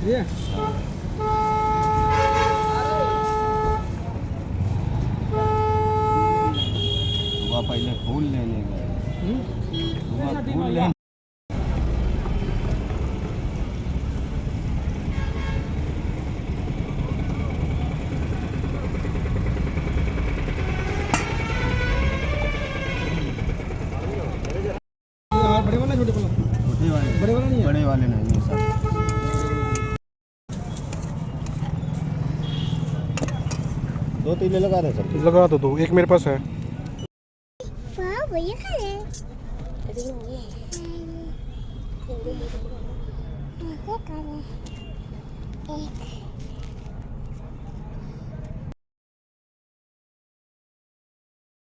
ये सुबह पहले फूल लेने गए, सुबह फूल लेने बड़े वाला छोटे वाला छोटे वाले, बड़े वाला नहीं है। बड़े वाले नहीं है सब। दो तीले लगा दे सर। लगा दो दो, एक मेरे पास है। वाह भैया खा ले एक